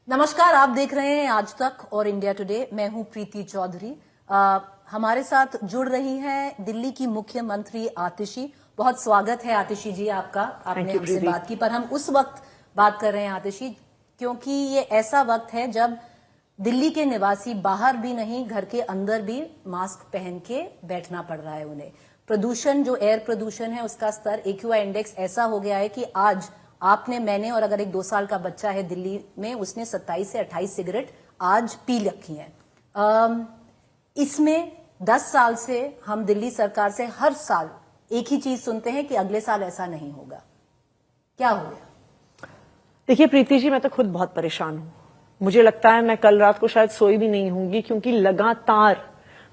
नमस्कार, आप देख रहे हैं आज तक और इंडिया टुडे। मैं हूं प्रीति चौधरी। हमारे साथ जुड़ रही हैं दिल्ली की मुख्यमंत्री आतिशी। बहुत स्वागत है आतिशी जी आपका। आपने हमसे बात की, पर हम उस वक्त बात कर रहे हैं आतिशी क्योंकि ये ऐसा वक्त है जब दिल्ली के निवासी बाहर भी नहीं, घर के अंदर भी मास्क पहन के बैठना पड़ रहा है उन्हें। प्रदूषण, जो एयर प्रदूषण है, उसका स्तर AQI इंडेक्स ऐसा हो गया है कि आज आपने, मैंने और अगर एक 2 साल का बच्चा है दिल्ली में, उसने 27 से 28 सिगरेट आज पी रखी है। इसमें 10 साल से हम दिल्ली सरकार से हर साल एक ही चीज सुनते हैं कि अगले साल ऐसा नहीं होगा। क्या हो गया? देखिए प्रीति जी, मैं तो खुद बहुत परेशान हूं। मुझे लगता है मैं कल रात को शायद सोई भी नहीं होंगी, क्योंकि लगातार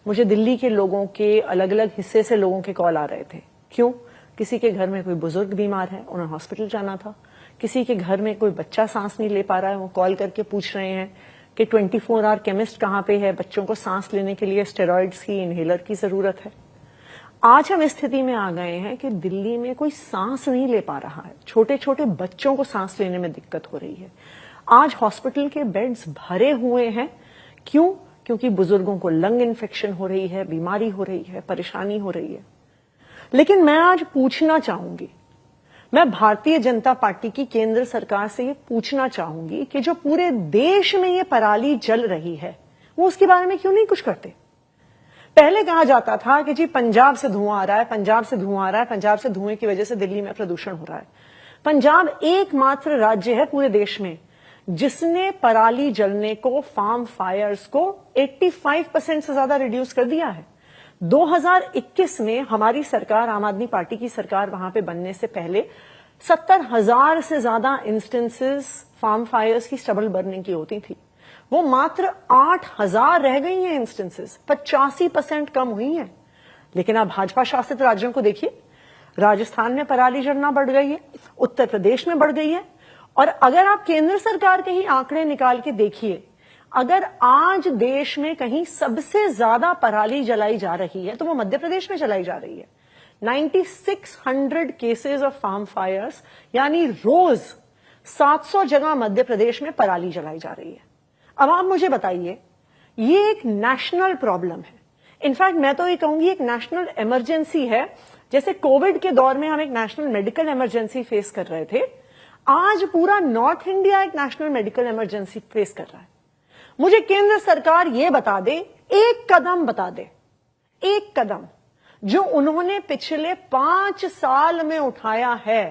मुझे दिल्ली के लोगों के अलग अलग हिस्से से लोगों के कॉल आ रहे थे। क्यों? किसी के घर में कोई बुजुर्ग बीमार है, उन्हें हॉस्पिटल जाना था। किसी के घर में कोई बच्चा सांस नहीं ले पा रहा है, वो कॉल करके पूछ रहे हैं कि 24 आवर केमिस्ट कहां पे है, बच्चों को सांस लेने के लिए स्टेरॉइड्स की, इनहेलर की जरूरत है। आज हम इस स्थिति में आ गए हैं कि दिल्ली में कोई सांस नहीं ले पा रहा है। छोटे छोटे बच्चों को सांस लेने में दिक्कत हो रही है। आज हॉस्पिटल के बेड्स भरे हुए हैं। क्यों? क्योंकि बुजुर्गों को लंग इन्फेक्शन हो रही है, बीमारी हो रही है, परेशानी हो रही है। लेकिन मैं आज पूछना चाहूंगी, मैं भारतीय जनता पार्टी की केंद्र सरकार से ये पूछना चाहूंगी कि जो पूरे देश में ये पराली जल रही है, वो उसके बारे में क्यों नहीं कुछ करते? पहले कहा जाता था कि जी पंजाब से धुआं आ रहा है, पंजाब से धुआं आ रहा है, पंजाब से धुएं की वजह से दिल्ली में प्रदूषण हो रहा है। पंजाब एकमात्र राज्य है पूरे देश में जिसने पराली जलने को, फार्म फायर्स को 85% से ज्यादा रिड्यूस कर दिया है। 2021 में हमारी सरकार, आम आदमी पार्टी की सरकार वहां पे बनने से पहले 70,000 से ज्यादा इंस्टेंसेस फार्म फायर्स की, स्टबल बर्निंग की होती थी। वो मात्र 8,000 रह गई हैं इंस्टेंसेस, 85% कम हुई हैं। लेकिन आप भाजपा शासित राज्यों को देखिए, राजस्थान में पराली जलना बढ़ गई है, उत्तर प्रदेश में बढ़ गई है। और अगर आप केंद्र सरकार के ही आंकड़े निकाल के देखिए, अगर आज देश में कहीं सबसे ज्यादा पराली जलाई जा रही है तो वो मध्य प्रदेश में जलाई जा रही है। 9600 केसेस ऑफ फार्म फायर्स, यानी रोज 700 जगह मध्य प्रदेश में पराली जलाई जा रही है। अब आप मुझे बताइए, ये एक नेशनल प्रॉब्लम है। इनफैक्ट मैं तो ये कहूंगी एक नेशनल इमरजेंसी है। जैसे कोविड के दौर में हम एक नेशनल मेडिकल इमरजेंसी फेस कर रहे थे, आज पूरा नॉर्थ इंडिया एक नेशनल मेडिकल इमरजेंसी फेस कर रहा है। मुझे केंद्र सरकार ये बता दे, एक कदम बता दे, एक कदम जो उन्होंने पिछले 5 साल में उठाया है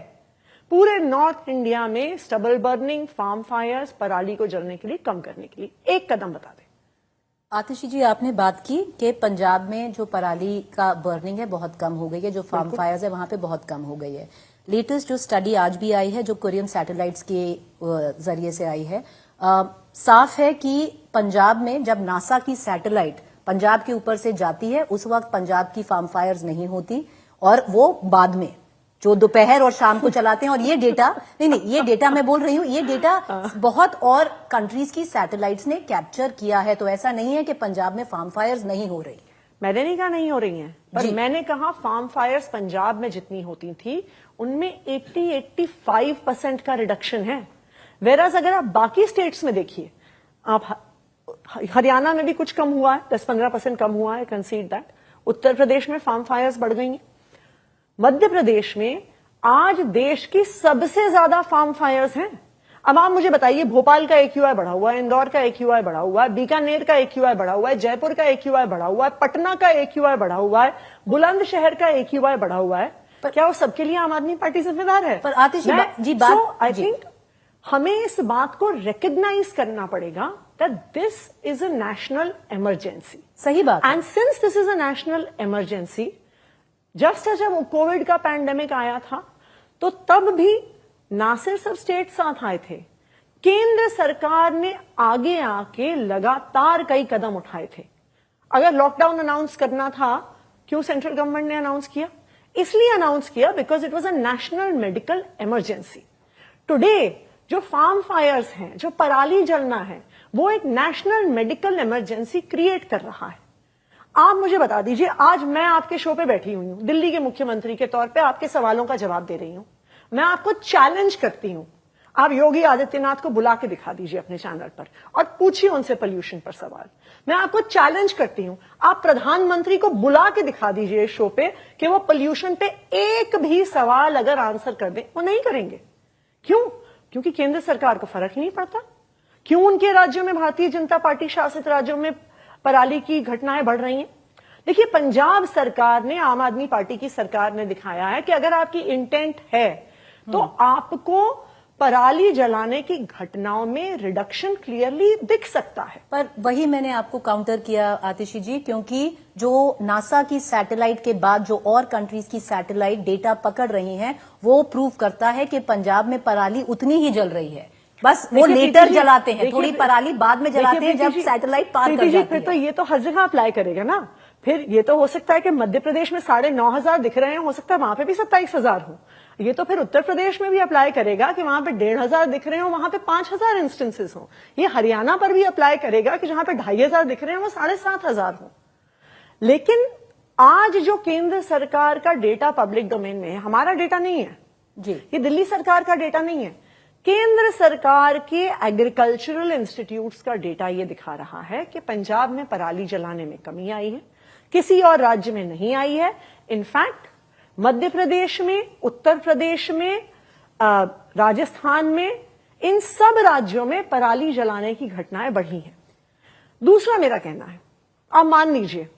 पूरे नॉर्थ इंडिया में स्टबल बर्निंग, फार्म फायर्स, पराली को जलने के लिए कम करने के लिए, एक कदम बता दे। आतिशी जी, आपने बात की कि पंजाब में जो पराली का बर्निंग है बहुत कम हो गई है, जो फार्म फायर्स है वहां पे बहुत कम हो गई है। लेटेस्ट जो स्टडी आज भी आई है, जो कोरियन सैटेलाइट्स के जरिए से आई है, साफ है कि पंजाब में जब नासा की सैटेलाइट पंजाब के ऊपर से जाती है, उस वक्त पंजाब की फार्म फायर्स नहीं होती, और वो बाद में जो दोपहर और शाम को चलाते हैं। और ये डेटा नहीं, ये डेटा मैं बोल रही हूं, ये डेटा बहुत और कंट्रीज की सैटेलाइट्स ने कैप्चर किया है। तो ऐसा नहीं है कि पंजाब में फार्म फायर्स नहीं हो रही। मैंने नहीं कहा नहीं हो रही हैं, पर मैंने कहा फार्म फायर्स पंजाब में जितनी होती थी उनमें 80-85% का रिडक्शन है। वेराज अगर आप बाकी स्टेट्स में देखिए, आप हरियाणा में भी कुछ कम हुआ है, 10-15% कम हुआ है, कंसीड दैट। उत्तर प्रदेश में फार्म फायर्स बढ़ गई हैं। मध्य प्रदेश में आज देश की सबसे ज्यादा फार्म फायर्स हैं। अब आप मुझे बताइए, भोपाल का AQI बढ़ा हुआ है, इंदौर का AQI बढ़ा हुआ है, बीकानेर का AQI बढ़ा हुआ है, जयपुर का AQI बढ़ा हुआ है, पटना का AQI बढ़ा हुआ है, बुलंदशहर का AQI बढ़ा हुआ है। क्या वो सबके लिए आम आदमी पार्टी जिम्मेदार है? पर आतिशी जी, बात आई थिंक हमें इस बात को रिकॉग्नाइज करना पड़ेगा that this is a national emergency. सही बात। And since this is a national emergency, just जब कोविड का पैंडेमिक आया था तो तब भी ना सिर्फ सब स्टेट साथ आए थे, केंद्र सरकार ने आगे आके लगातार कई कदम उठाए थे। अगर लॉकडाउन अनाउंस करना था, क्यों सेंट्रल गवर्नमेंट ने अनाउंस किया? इसलिए अनाउंस किया because it was a national medical emergency. Today जो फार्म फायर्स हैं, जो पराली जलना है, वो एक नेशनल मेडिकल इमरजेंसी क्रिएट कर रहा है। आप मुझे बता दीजिए, आज मैं आपके शो पे बैठी हुई हूं, दिल्ली के मुख्यमंत्री के तौर पे आपके सवालों का जवाब दे रही हूं। मैं आपको चैलेंज करती हूं, आप योगी आदित्यनाथ को बुला के दिखा दीजिए अपने चैनल पर और पूछिए उनसे पोल्यूशन पर सवाल। मैं आपको चैलेंज करती हूं, आप प्रधानमंत्री को बुला के दिखा दीजिए इस शो पे कि वो पोल्यूशन पे एक भी सवाल अगर आंसर कर दें, वो नहीं करेंगे। क्यों? क्योंकि केंद्र सरकार को फर्क ही नहीं पड़ता। क्यों उनके राज्यों में, भारतीय जनता पार्टी शासित राज्यों में पराली की घटनाएं बढ़ रही हैं? देखिए, पंजाब सरकार ने, आम आदमी पार्टी की सरकार ने दिखाया है कि अगर आपकी इंटेंट है तो आपको पराली जलाने की घटनाओं में रिडक्शन क्लियरली दिख सकता है। पर वही मैंने आपको काउंटर किया आतिशी जी, क्योंकि जो नासा की सैटेलाइट के बाद जो और कंट्रीज की सैटेलाइट डेटा पकड़ रही हैं, वो प्रूव करता है कि पंजाब में पराली उतनी ही जल रही है। बस वो लेटर जलाते हैं, थोड़ी पराली बाद में जलाते हैं जब सैटेलाइट पार कर जाती है। फिर तो ये तो हर जगह अप्लाई करेगा ना। फिर ये तो हो सकता है कि मध्य प्रदेश में 9,500 दिख रहे हैं, हो सकता है वहां पे भी 27,000 हो। ये तो फिर उत्तर प्रदेश में भी अप्लाई करेगा कि वहां पे 1,500 दिख रहे हो, वहां पे 5,000 इंस्टेंसेस हो। ये हरियाणा पर भी अप्लाई करेगा कि जहां पे 2,500 दिख रहे हैं वो 7,500 हो। लेकिन आज जो केंद्र सरकार का डेटा पब्लिक डोमेन में है, हमारा डेटा नहीं है जी, ये दिल्ली सरकार का डेटा नहीं है, केंद्र सरकार के एग्रीकल्चरल इंस्टीट्यूट्स का डेटा ये दिखा रहा है कि पंजाब में पराली जलाने में कमी आई है, किसी और राज्य में नहीं आई है। इनफैक्ट मध्य प्रदेश में, उत्तर प्रदेश में, राजस्थान में, इन सब राज्यों में पराली जलाने की घटनाएं बढ़ी हैं। दूसरा मेरा कहना है, आप मान लीजिए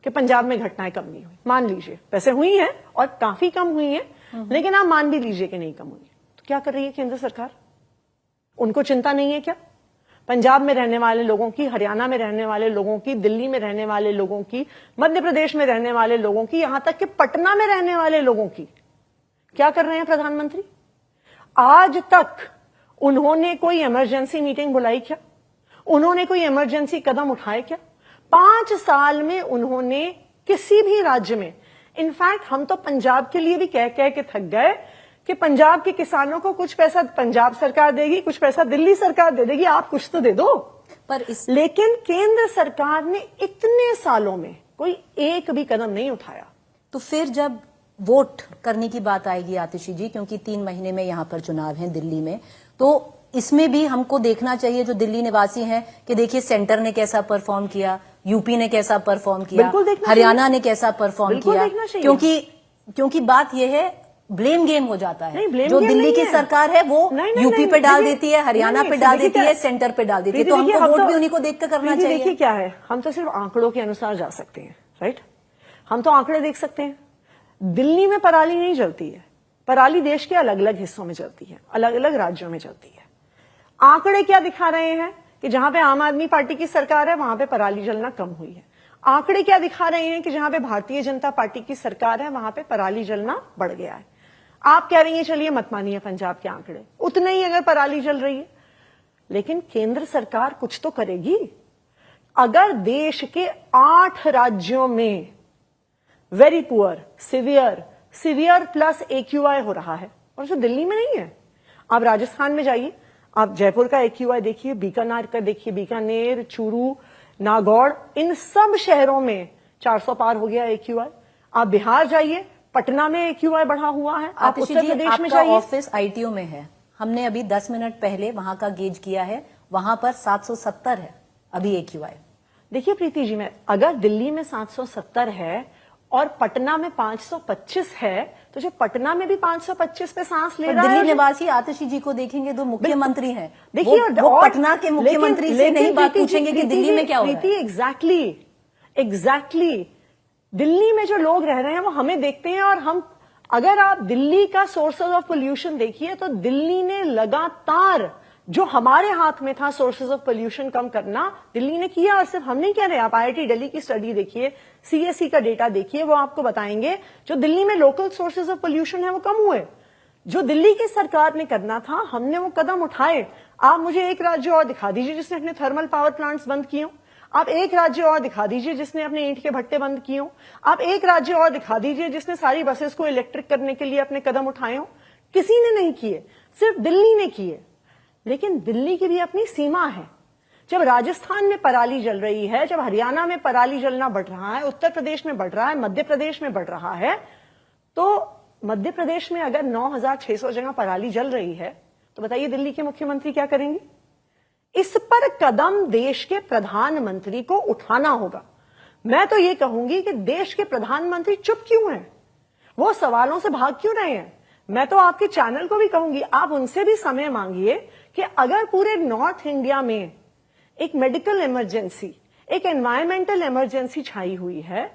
कि पंजाब में घटनाएं कम नहीं हुई, मान लीजिए, वैसे हुई हैं और काफी कम हुई हैं, लेकिन आप मान भी लीजिए कि नहीं कम हुई, तो क्या कर रही है केंद्र सरकार? उनको चिंता नहीं है क्या? पंजाब में रहने वाले लोगों की, हरियाणा में रहने वाले लोगों की, दिल्ली में रहने वाले लोगों की, मध्य प्रदेश में रहने वाले लोगों की, यहां तक कि पटना में रहने वाले लोगों की क्या कर रहे हैं प्रधानमंत्री? आज तक उन्होंने कोई इमरजेंसी मीटिंग बुलाई क्या? उन्होंने कोई इमरजेंसी कदम उठाए क्या? 5 साल में उन्होंने किसी भी राज्य में, इनफैक्ट हम तो पंजाब के लिए भी कह कह के थक गए कि पंजाब के किसानों को कुछ पैसा पंजाब सरकार देगी, कुछ पैसा दिल्ली सरकार दे देगी, आप कुछ तो दे दो। लेकिन केंद्र सरकार ने इतने सालों में कोई एक भी कदम नहीं उठाया। तो फिर जब वोट करने की बात आएगी आतिशी जी, क्योंकि 3 महीने में यहां पर चुनाव हैं दिल्ली में, तो इसमें भी हमको देखना चाहिए जो दिल्ली निवासी हैं कि देखिए सेंटर ने कैसा परफॉर्म किया, यूपी ने कैसा परफॉर्म किया, हरियाणा ने कैसा परफॉर्म किया, क्योंकि बात यह है ब्लेम गेम हो जाता है। जो दिल्ली की सरकार है वो यूपी पे डाल देती है, हरियाणा पे डाल देती है, सेंटर पे डाल देती है, तो हमको वोट भी उन्हीं को देखकर करना चाहिए। देखिए क्या है, हम तो सिर्फ आंकड़ों के अनुसार जा सकते हैं, राइट? हम तो आंकड़े देख सकते हैं। दिल्ली में पराली नहीं जलती है, पराली देश के अलग अलग हिस्सों में जलती है, अलग अलग राज्यों में जलती है। आंकड़े क्या दिखा रहे हैं कि जहां पे आम आदमी पार्टी की सरकार है वहां पे पराली जलना कम हुई है। आंकड़े क्या दिखा रहे हैं कि जहां पे भारतीय जनता पार्टी की सरकार है वहां पे पराली जलना बढ़ गया है। आप कह रही हैं चलिए मत मानिए पंजाब के आंकड़े, उतने ही अगर पराली जल रही है, लेकिन केंद्र सरकार कुछ तो करेगी। अगर देश के 8 राज्यों में very poor, severe plus AQI हो रहा है और जो दिल्ली में नहीं है, आप राजस्थान में जाइए, आप जयपुर का AQI देखिए, बीकानेर का देखिए, बीकानेर, चूरू, नागौर, इन सब शहरों में 400 पार हो गया AQI। आप बिहार जाइए, पटना में AQI बढ़ा हुआ है। आप उत्तर प्रदेश में जाइए, ऑफिस ITO में है, हमने अभी 10 मिनट पहले वहां का गेज किया है, वहां पर 770 है अभी AQI। देखिए प्रीति जी, मैं अगर दिल्ली में 770 है और पटना में 525 है, तो जो पटना में भी 525 पे सांस ले रहा है, दिल्ली निवासी आतिशी जी को देखेंगे, दो मुख्यमंत्री हैं, देखिए वो पटना के मुख्यमंत्री से नहीं बात पूछेंगे कि दिल्ली में क्या हो रहा है। एग्जैक्टली दिल्ली में जो लोग रह रहे हैं वो हमें देखते हैं, और हम, अगर आप दिल्ली का सोर्सेज ऑफ पोल्यूशन देखिए तो दिल्ली ने लगातार, जो हमारे हाथ में था सोर्सेज ऑफ पोल्यूशन कम करना, दिल्ली ने किया। और सिर्फ हम नहीं कह रहे, आप IIT दिल्ली की स्टडी देखिए, CSE का डेटा देखिए, वो आपको बताएंगे जो दिल्ली में लोकल सोर्सेज ऑफ पोल्यूशन है वो कम हुए। जो दिल्ली की सरकार ने करना था हमने वो कदम उठाए। आप मुझे एक राज्य और दिखा दीजिए जिसने अपने थर्मल पावर प्लांट्स बंद किए हो, आप एक राज्य और दिखा दीजिए जिसने अपने ईंट के भट्टे बंद किए हो, आप एक राज्य और दिखा दीजिए जिसने सारी बसेस को इलेक्ट्रिक करने के लिए अपने कदम उठाए हो। किसी ने नहीं किए, सिर्फ दिल्ली ने किए। लेकिन दिल्ली की भी अपनी सीमा है। जब राजस्थान में पराली जल रही है, जब हरियाणा में पराली जलना बढ़ रहा है, उत्तर प्रदेश में बढ़ रहा है, मध्य प्रदेश में बढ़ रहा है, तो मध्य प्रदेश में अगर 9,600 जगह पराली जल रही है, तो बताइए दिल्ली के मुख्यमंत्री क्या करेंगे? इस पर कदम देश के प्रधानमंत्री को उठाना होगा। मैं तो ये कहूंगी कि देश के प्रधानमंत्री चुप क्यों हैं? वो सवालों से भाग क्यों रहे हैं? मैं तो आपके चैनल को भी कहूंगी, आप उनसे भी समय मांगिए कि अगर पूरे नॉर्थ इंडिया में एक मेडिकल इमरजेंसी, एक एनवायरमेंटल इमरजेंसी छाई हुई है,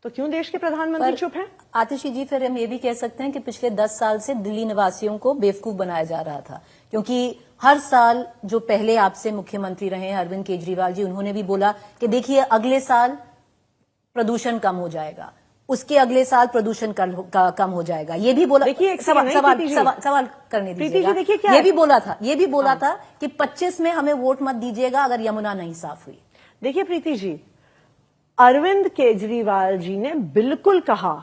तो क्यों देश के प्रधानमंत्री चुप हैं? आतिशी जी, फिर हम ये भी कह सकते हैं कि पिछले 10 साल से दिल्ली निवासियों को बेवकूफ बनाया जा रहा था, क्योंकि हर साल जो पहले आपसे मुख्यमंत्री रहे अरविंद केजरीवाल जी, उन्होंने भी बोला कि देखिए अगले साल प्रदूषण कम हो जाएगा, उसके अगले साल प्रदूषण कम हो जाएगा, ये भी बोला। देखिए एक सवाल करने दीजिएगा। देखिए क्या ये भी बोला था कि 25 में हमें वोट मत दीजिएगा अगर यमुना नहीं साफ हुई। देखिए प्रीति जी, अरविंद केजरीवाल जी ने बिल्कुल कहा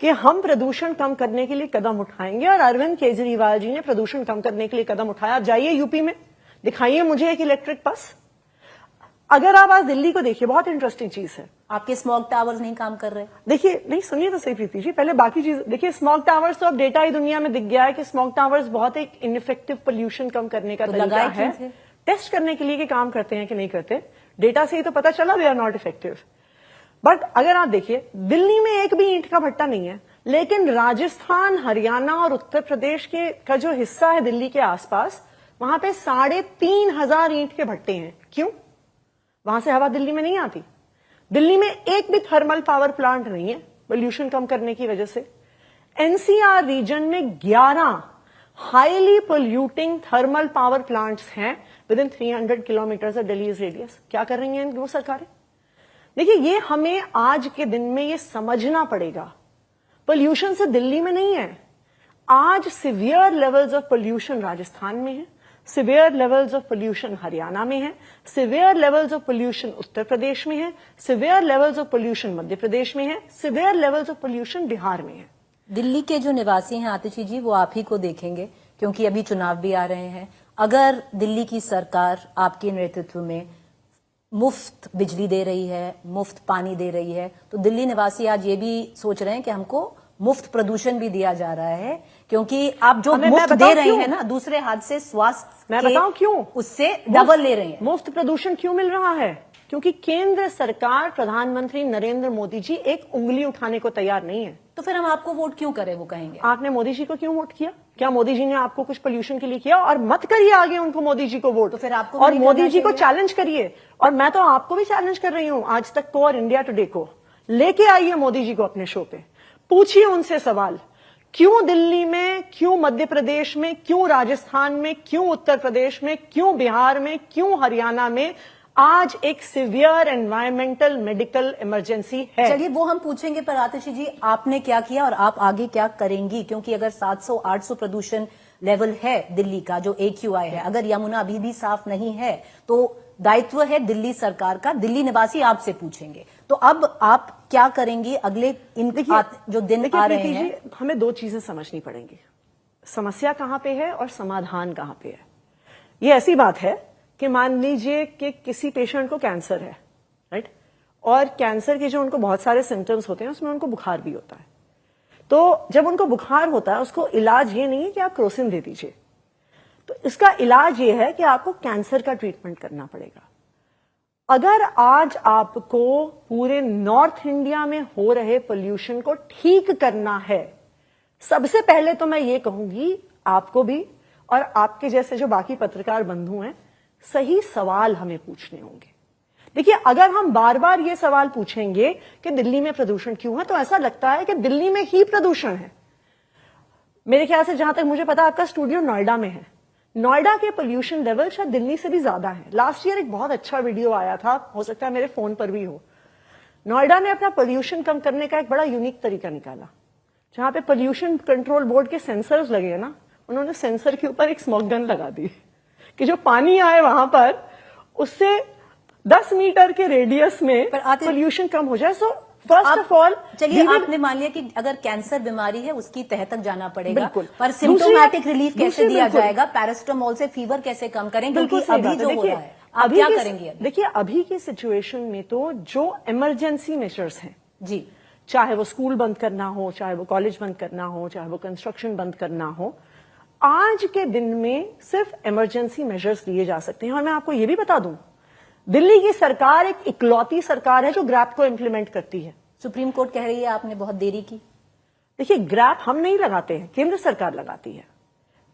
कि हम प्रदूषण कम करने के लिए कदम उठाएंगे, और अरविंद केजरीवाल जी ने प्रदूषण कम करने के लिए कदम उठाया। आप जाइए यूपी में, दिखाइए मुझे एक इलेक्ट्रिक बस। अगर आप आज दिल्ली को देखिए, बहुत इंटरेस्टिंग चीज है। आपके स्मॉग टावर्स नहीं काम कर रहे? देखिए, नहीं सुनिए तो सही प्रीति जी, पहले बाकी चीज देखिए। स्मॉग टावर्स तो अब डेटा ही दुनिया में दिख गया है कि स्मॉग टावर्स बहुत एक इनइफेक्टिव पोल्यूशन कम करने का तरीका है। टेस्ट करने के लिए कि काम करते हैं कि नहीं करते, डेटा से ही तो पता चला they are not effective. But अगर आप देखिए, दिल्ली में एक भी ईंट का भट्टा नहीं है, लेकिन राजस्थान, हरियाणा और उत्तर प्रदेश का जो हिस्सा है दिल्ली के आसपास, वहां पे 3,500 ईंट के भट्टे हैं। क्यों? वहां से हवा दिल्ली में नहीं आती। दिल्ली में एक भी थर्मल पावर प्लांट नहीं है पोल्यूशन कम करने की वजह से। एनसीआर रीजन में 11 highly polluting thermal power plants हैं within 300 kilometre of Delhi radius. क्या कर रही हैं वो सरकारें? देखिए, ये हमें आज के दिन में ये समझना पड़ेगा, पोल्यूशन से दिल्ली में नहीं है। आज severe levels of pollution Rajasthan में है, severe levels of pollution Haryana में है, severe levels of pollution Uttar Pradesh में है, severe levels of pollution Madhya Pradesh में है, severe levels of pollution Bihar में है। दिल्ली के जो निवासी हैं आतिशी जी, वो आप ही को देखेंगे, क्योंकि अभी चुनाव भी आ रहे हैं। अगर दिल्ली की सरकार आपके नेतृत्व में मुफ्त बिजली दे रही है, मुफ्त पानी दे रही है, तो दिल्ली निवासी आज ये भी सोच रहे हैं कि हमको मुफ्त प्रदूषण भी दिया जा रहा है, क्योंकि आप जो मुफ्त दे रहे हैं ना, दूसरे हाथ से स्वास्थ्य मैं बताऊं क्यों, उससे डबल ले रहे हैं। मुफ्त प्रदूषण क्यों मिल रहा है? क्योंकि केंद्र सरकार, प्रधानमंत्री नरेंद्र मोदी जी एक उंगली उठाने को तैयार नहीं है। तो फिर हम आपको वोट क्यों करें, वो कहेंगे। आपने मोदी जी को क्यों वोट किया? क्या मोदी जी ने आपको कुछ पोल्यूशन के लिए किया? और मत करिए आगे उनको, मोदी जी को वोट। तो फिर आपको और मोदी जी को चैलेंज करिए, और मैं तो आपको भी चैलेंज कर रही हूं, आज तक को और इंडिया टुडे को। लेके आइए मोदी जी को अपने शो पे, पूछिए उनसे सवाल, क्यों दिल्ली में, क्यों मध्य प्रदेश में, क्यों राजस्थान में, क्यों उत्तर प्रदेश में, क्यों बिहार में, क्यों हरियाणा में आज एक सिवियर एनवायरमेंटल मेडिकल इमरजेंसी है? चलिए वो हम पूछेंगे, पर आतिशी जी आपने क्या किया और आप आगे क्या करेंगी? क्योंकि अगर 700-800 प्रदूषण लेवल है दिल्ली का, जो AQI है, अगर यमुना अभी भी साफ नहीं है तो दायित्व है दिल्ली सरकार का। दिल्ली निवासी आपसे पूछेंगे, तो अब आप क्या करेंगे अगले जो दिन आ रहे हैं? हमें दो चीजें समझनी पड़ेंगी, समस्या कहां पे है और समाधान कहां पे है। ये ऐसी बात है कि मान लीजिए कि किसी पेशेंट को कैंसर है, राइट, और कैंसर के जो उनको बहुत सारे सिम्टम्स होते हैं, उसमें उनको बुखार भी होता है। तो जब उनको बुखार होता है, उसको इलाज ये नहीं है कि आप क्रोसिन दे दीजिए, तो इसका इलाज ये है कि आपको कैंसर का ट्रीटमेंट करना पड़ेगा। अगर आज आपको पूरे नॉर्थ इंडिया में हो रहे पोल्यूशन को ठीक करना है, सबसे पहले तो मैं ये कहूंगी आपको भी और आपके जैसे जो बाकी पत्रकार बंधु हैं, सही सवाल हमें पूछने होंगे। देखिए, अगर हम बार बार ये सवाल पूछेंगे कि दिल्ली में प्रदूषण क्यों है, तो ऐसा लगता है कि दिल्ली में ही प्रदूषण है। मेरे ख्याल से, जहां तक मुझे पता, आपका स्टूडियो नोएडा में है। नोएडा के पोल्यूशन लेवल शायद दिल्ली से भी ज्यादा है। लास्ट ईयर एक बहुत अच्छा वीडियो आया था, हो सकता है मेरे फोन पर भी हो। नोएडा ने अपना पोल्यूशन कम करने का एक बड़ा यूनिक तरीका निकाला। जहां पे पोल्यूशन कंट्रोल बोर्ड के सेंसर्स लगे हैं ना, उन्होंने सेंसर के ऊपर एक स्मोक गन लगा दी कि जो पानी आए वहां पर, उससे 10 मीटर के रेडियस में पोल्यूशन कम हो जाए। सो फर्स्ट ऑफ ऑल, चलिए आपने मान लिया कि अगर कैंसर बीमारी है उसकी तह तक जाना पड़ेगा, पर सिम्टोमैटिक रिलीफ कैसे दिया जाएगा? पैरास्टामोल से फीवर कैसे कम करें? क्योंकि अभी जो हो रहा है, आप क्या करेंगे? देखिए, अभी की सिचुएशन में तो जो इमरजेंसी मेजर्स हैं जी, चाहे वो स्कूल बंद करना हो, चाहे वो कॉलेज बंद करना हो, चाहे वो कंस्ट्रक्शन बंद करना हो, आज के दिन में सिर्फ इमरजेंसी मेजर्स लिए जा सकते हैं। और मैं आपको यह भी बता दूं, दिल्ली की सरकार एक इकलौती सरकार है जो ग्रैप को इंप्लीमेंट करती है। सुप्रीम कोर्ट कह रही है आपने बहुत देरी की। देखिए, ग्रैप हम नहीं लगाते हैं, केंद्र सरकार लगाती है।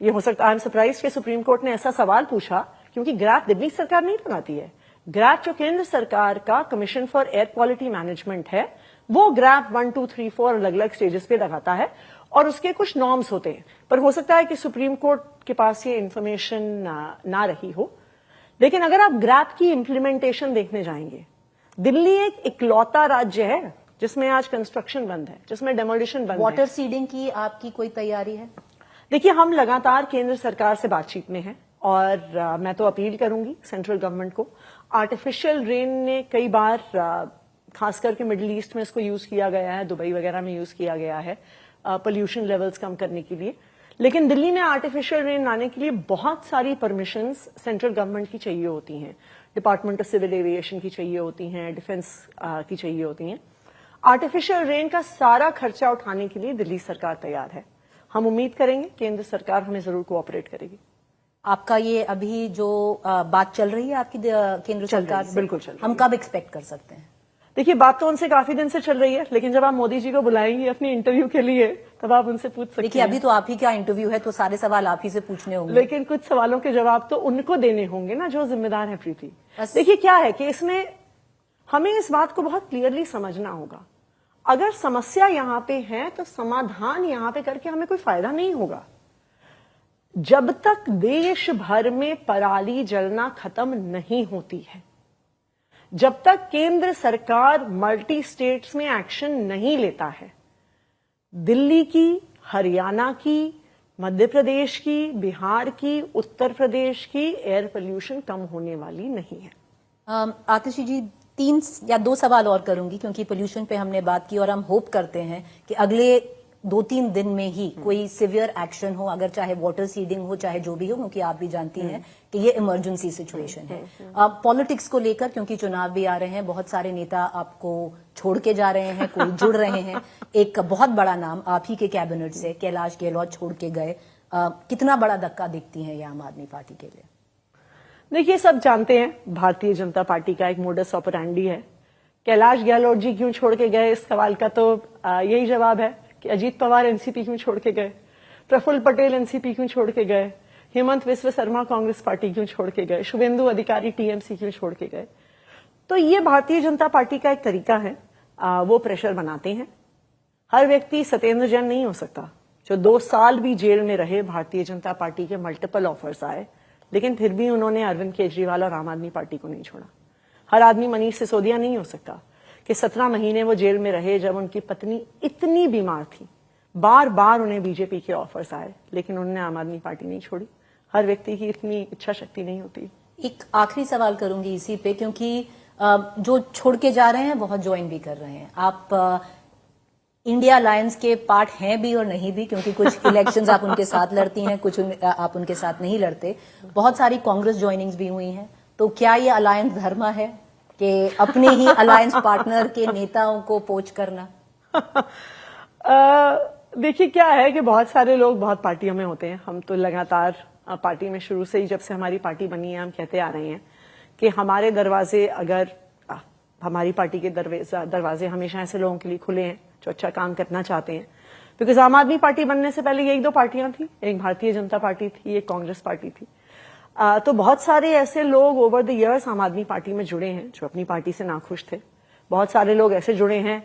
ये हो सकता है, आई एम सरप्राइज कि सुप्रीम कोर्ट ने ऐसा सवाल पूछा, क्योंकि ग्रैप दिल्ली सरकार नहीं लगाती है। ग्रैप जो केंद्र सरकार का commission for air quality management है, वो ग्रैप 1, 2, 3, 4 अलग अलग स्टेजेस पे लगाता है और उसके कुछ नॉर्म्स होते हैं। पर हो सकता है कि सुप्रीम कोर्ट के पास ये इंफॉर्मेशन ना रही हो। लेकिन अगर आप ग्रैप की इंप्लीमेंटेशन देखने जाएंगे, दिल्ली एक इकलौता राज्य है जिसमें आज कंस्ट्रक्शन बंद है, जिसमें डेमोलिशन बंद है। वाटर सीडिंग की आपकी कोई तैयारी है? देखिए, हम लगातार केंद्र सरकार से बातचीत में हैं और मैं तो अपील करूंगी सेंट्रल गवर्नमेंट को। आर्टिफिशियल रेन ने कई बार खास करके मिडिल ईस्ट में इसको यूज किया गया है, दुबई वगैरह में यूज किया गया है पोल्यूशन लेवल्स कम करने के लिए। लेकिन दिल्ली में आर्टिफिशियल रेन लाने के लिए बहुत सारी परमिशंस सेंट्रल गवर्नमेंट की चाहिए होती हैं, डिपार्टमेंट ऑफ सिविल एविएशन की चाहिए होती हैं, डिफेंस की चाहिए होती हैं। आर्टिफिशियल रेन का सारा खर्चा उठाने के लिए दिल्ली सरकार तैयार है। हम उम्मीद करेंगे केंद्र सरकार हमें जरूर कोऑपरेट करेगी। आपका ये अभी जो बात चल रही है आपकी केंद्र सरकार से, बिल्कुल चल रही है। हम कब एक्सपेक्ट कर सकते हैं? देखिए, बात तो उनसे काफी दिन से चल रही है, लेकिन जब आप मोदी जी को बुलाएंगे अपनी इंटरव्यू के लिए तब आप उनसे पूछ सकते हैं। देखिए, अभी तो आप ही का इंटरव्यू है तो सारे सवाल आप ही से पूछने होंगे। लेकिन कुछ सवालों के जवाब तो उनको देने होंगे ना, जो जिम्मेदार है प्रीति। देखिए, क्या है कि इसमें हमें इस बात को बहुत क्लियरली समझना होगा। अगर समस्या यहां पे है तो समाधान यहां पे करके हमें कोई फायदा नहीं होगा। जब तक देश भर में पराली जलना खत्म नहीं होती है, जब तक केंद्र सरकार मल्टी स्टेट्स में एक्शन नहीं लेता है, दिल्ली की, हरियाणा की, मध्य प्रदेश की, बिहार की, उत्तर प्रदेश की एयर पोल्यूशन कम होने वाली नहीं है। आतिशी जी, 3 या 2 सवाल और करूंगी क्योंकि पोल्यूशन पे हमने बात की और हम होप करते हैं कि अगले 2-3 दिन में ही कोई सिवियर एक्शन हो, अगर चाहे वाटर सीडिंग हो चाहे जो भी हो, क्योंकि आप भी जानती हैं कि ये इमरजेंसी सिचुएशन है। पॉलिटिक्स को लेकर, क्योंकि चुनाव भी आ रहे हैं, बहुत सारे नेता आपको छोड़ के जा रहे हैं, कोई जुड़ रहे हैं। एक बहुत बड़ा नाम आप ही के कैबिनेट से कैलाश गहलोत छोड़ के गए। कितना बड़ा धक्का देखती हैं ये आम आदमी पार्टी के लिए? देखिए, सब जानते हैं भारतीय जनता पार्टी का एक मोडस ऑपरेंडी है। कैलाश गहलोत जी क्यों छोड़ के गए, इस सवाल का तो यही जवाब है कि अजीत पवार एनसीपी क्यों छोड़ के गए, प्रफुल्ल पटेल एनसीपी क्यों छोड़ के गए, हेमंत विश्व शर्मा कांग्रेस पार्टी क्यों छोड़ के गए, शुभेंदु अधिकारी टीएमसी क्यों छोड़ के गए। तो ये भारतीय जनता पार्टी का एक तरीका है, वो प्रेशर बनाते हैं। हर व्यक्ति सत्येंद्र जैन नहीं हो सकता। जो 2 साल भी जेल में रहे, भारतीय जनता पार्टी के मल्टीपल ऑफर्स आए, लेकिन फिर भी उन्होंने अरविंद केजरीवाल और आम आदमी पार्टी को नहीं छोड़ा। हर आदमी मनीष सिसोदिया नहीं हो सकता कि 17 महीने वो जेल में रहे, जब उनकी पत्नी इतनी बीमार थी, बार बार उन्हें बीजेपी के ऑफर्स आए, लेकिन उन्होंने आम आदमी पार्टी नहीं छोड़ी। हर व्यक्ति की इतनी इच्छा शक्ति नहीं होती। एक आखिरी सवाल करूंगी इसी पे, क्योंकि जो छोड़ के जा रहे हैं बहुत ज्वाइन भी कर रहे हैं। आप इंडिया अलायंस के पार्ट हैं भी और नहीं भी, क्योंकि कुछ इलेक्शंस आप उनके साथ लड़ती हैं, कुछ आप उनके साथ नहीं लड़ते। बहुत सारी कांग्रेस ज्वाइनिंग्स भी हुई हैं। तो क्या ये अलायंस धर्म है कि अपने ही अलायंस पार्टनर के नेताओं को पोच करना? देखिए, क्या है कि बहुत सारे लोग बहुत पार्टियों में होते हैं। हम तो लगातार पार्टी में शुरू से ही, जब से हमारी पार्टी बनी है, हम कहते आ रहे हैं कि हमारे दरवाजे, अगर हमारी पार्टी के दरवाजे हमेशा ऐसे लोगों के लिए खुले हैं जो अच्छा काम करना चाहते हैं। बिकॉज आम आदमी पार्टी बनने से पहले यही 2 पार्टियां थी, एक भारतीय जनता पार्टी थी, एक कांग्रेस पार्टी थी। तो बहुत सारे ऐसे लोग ओवर द इयर्स आम आदमी पार्टी में जुड़े हैं जो अपनी पार्टी से नाखुश थे। बहुत सारे लोग ऐसे जुड़े हैं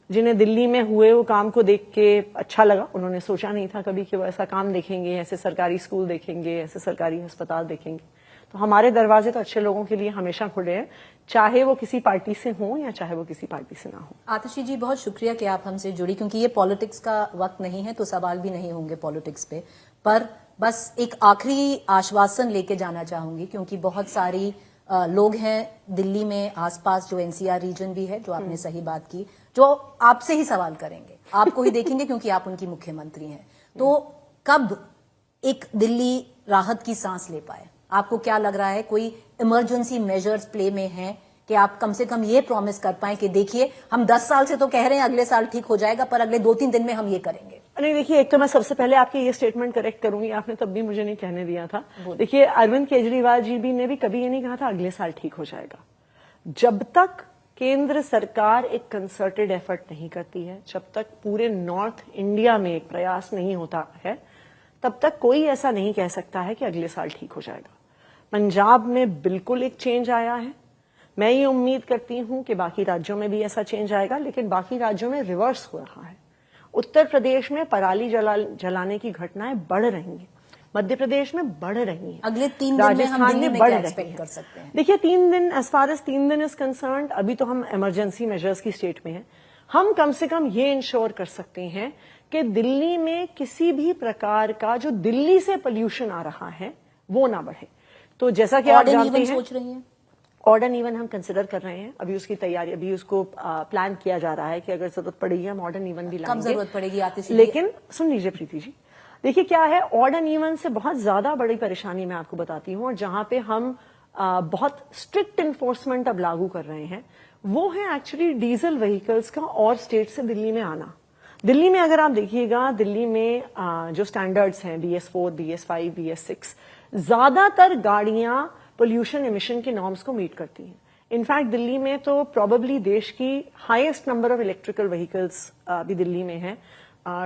जिन्हें दिल्ली में हुए वो काम को देख के अच्छा लगा। उन्होंने सोचा नहीं था कभी कि वो ऐसा काम देखेंगे, ऐसे सरकारी स्कूल देखेंगे, ऐसे सरकारी अस्पताल देखेंगे। तो हमारे दरवाजे तो अच्छे लोगों के लिए हमेशा खुले हैं, चाहे वो किसी पार्टी से हो या चाहे वो किसी पार्टी से ना हो। आतिशी जी, बहुत शुक्रिया कि आप हमसे जुड़ी, क्योंकि ये पॉलिटिक्स का वक्त नहीं है तो सवाल भी नहीं होंगे पॉलिटिक्स पे। पर बस एक आखिरी आश्वासन लेके जाना चाहूंगी, क्योंकि बहुत सारी लोग हैं दिल्ली में आसपास, जो एनसीआर रीजन भी है, जो आपने सही बात की, जो आपसे ही सवाल करेंगे, आपको ही देखेंगे क्योंकि आप उनकी मुख्यमंत्री हैं। तो कब एक दिल्ली राहत की सांस ले पाए? आपको क्या लग रहा है, कोई इमरजेंसी मेजर्स प्ले में हैं कि आप कम से कम ये प्रॉमिस कर पाए कि देखिए, हम 10 साल से तो कह रहे हैं अगले साल ठीक हो जाएगा, पर अगले 2-3 दिन में हम ये करेंगे? नहीं, देखिए, एक तो मैं सबसे पहले आपके ये स्टेटमेंट करेक्ट करूंगी, आपने तब भी मुझे नहीं कहने दिया था। देखिए, अरविंद केजरीवाल जी भी ने भी कभी ये नहीं कहा था अगले साल ठीक हो जाएगा। जब तक केंद्र सरकार एक कंसर्टेड एफर्ट नहीं करती है, जब तक पूरे नॉर्थ इंडिया में एक प्रयास नहीं होता है, तब तक कोई ऐसा नहीं कह सकता है कि अगले साल ठीक हो जाएगा। पंजाब में बिल्कुल एक चेंज आया है। मैं ये उम्मीद करती हूं कि बाकी राज्यों में भी ऐसा चेंज आएगा, लेकिन बाकी राज्यों में रिवर्स हो रहा है। उत्तर प्रदेश में पराली जलाने की घटनाएं बढ़ रही हैं, मध्य प्रदेश में बढ़ रही हैं, अगले 3 दिन में हम दिल्ली में क्या एक्सपेक्ट कर सकते हैं? देखिए, 3 दिन, एज फार एज 3 दिन इज कंसर्न्ड, अभी तो हम इमरजेंसी मेजर्स की स्टेट में हैं। हम कम से कम ये इंश्योर कर सकते हैं कि दिल्ली में किसी भी प्रकार का जो दिल्ली से पोल्यूशन आ रहा है वो ना बढ़े। तो जैसा कि आप जानते हैं, सोच रही हैं, ऑड एंड इवन हम कंसिडर कर रहे हैं, अभी उसकी तैयारी, अभी उसको प्लान किया जा रहा है कि अगर जरूरत पड़ेगी हम ऑड एंड इवन भी लाएंगे। कब जरूरत पड़ेगी आतिशी? लेकिन सुन लीजिए प्रीति जी, देखिए क्या है, ऑड एंड इवन से बहुत ज्यादा बड़ी परेशानी मैं आपको बताती हूँ, और जहां पे हम बहुत स्ट्रिक्ट इन्फोर्समेंट अब लागू कर रहे हैं, वो है एक्चुअली डीजल व्हीकल्स का और स्टेट से दिल्ली में आना। दिल्ली में अगर आप देखिएगा, दिल्ली में जो स्टैंडर्ड्स हैं BS4, BS5, BS6, ज्यादातर गाड़ियां पोल्यूशन इमिशन के नॉर्म्स को मीट करती हैं। इनफैक्ट दिल्ली में तो प्रोबेबली देश की highest number of electrical vehicles भी दिल्ली में है,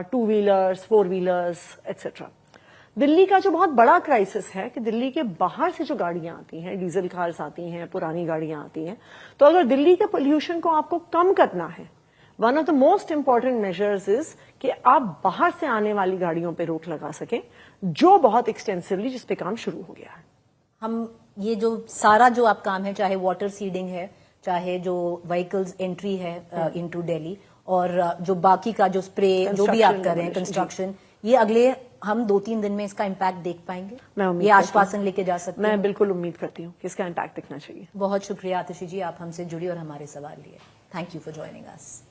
2 व्हीलर्स, 4 व्हीलर्स एक्सेट्रा। दिल्ली का जो बहुत बड़ा क्राइसिस है कि दिल्ली के बाहर से जो गाड़ियां आती हैं, डीजल कार्स आती हैं, पुरानी गाड़ियां आती हैं, तो अगर दिल्ली के पोल्यूशन को आपको कम करना है, one of the most important measures is कि आप बाहर से आने वाली गाड़ियों पे रोक लगा सकें, जो बहुत एक्सटेंसिवली जिस पे काम शुरू हो गया है। हम ये जो सारा जो आप काम है, चाहे वाटर सीडिंग है, चाहे जो व्हीकल्स एंट्री है इनटू दिल्ली, और जो बाकी का जो स्प्रे जो भी आप कर रहे हैं, कंस्ट्रक्शन, ये अगले हम 2-3 दिन में इसका इम्पैक्ट देख पाएंगे? ये आश्वासन लेके जा सकते हैं? मैं बिल्कुल उम्मीद करती हूँ कि इसका इम्पैक्ट दिखना चाहिए। बहुत शुक्रिया आतिशी जी, आप हमसे जुड़ी और हमारे सवाल लिए। Thank you for joining us.